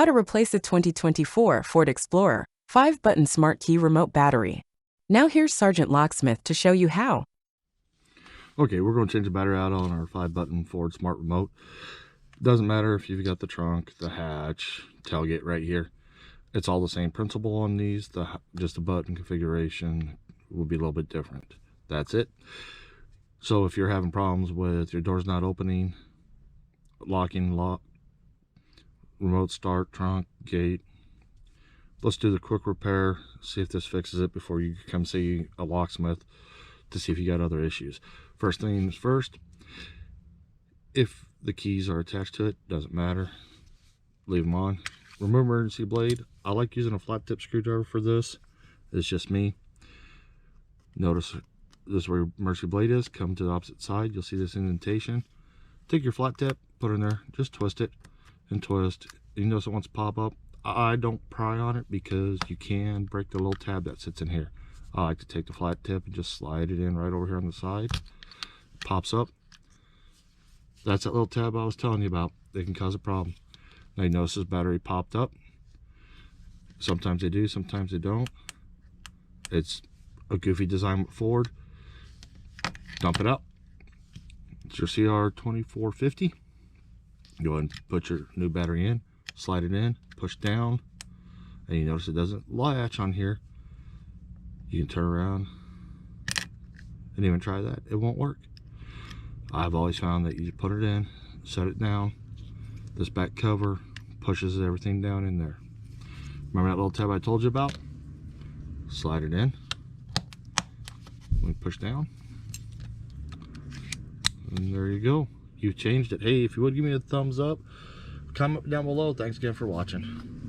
How to replace a 2024 Ford Explorer 5-button smart key remote battery. Now here's Sergeant Locksmith to show you how. Okay, we're going to change the battery out on our 5-button Ford Smart Remote. Doesn't matter if you've got the trunk, the hatch, tailgate right here. It's all the same principle on these. Just the button configuration will be a little bit different. That's it. So if you're having problems with your doors not opening, locking, remote start, trunk, gate, let's do the quick repair, see if this fixes it before you come see a locksmith to see if you got other issues. First things first, if the keys are attached to it, doesn't matter, leave them on. Remove emergency blade. I like using a flat tip screwdriver for this. It's just me. Notice this is where your emergency blade is. Come to the opposite side, you'll see this indentation. Take your flat tip, put it in there, just twist it and twist. You notice it wants to pop up. I don't pry on it because you can break the little tab that sits in here. I like to take the flat tip and just slide it in right over here on the side. Pops up. That's that little tab I was telling you about. They can cause a problem. Now you notice this battery popped up. Sometimes they do, sometimes they don't. It's a goofy design with Ford. Dump it out. It's your CR2450. Go ahead and put your new battery in, slide it in, push down, and you notice it doesn't latch on here. You can turn around and even try that. It won't work. I've always found that you put it in, set it down, this back cover pushes everything down in there. Remember that little tab I told you about? Slide it in. We push down. And there you go. You've changed it. Hey, if you would give me a thumbs up, comment down below. Thanks again for watching.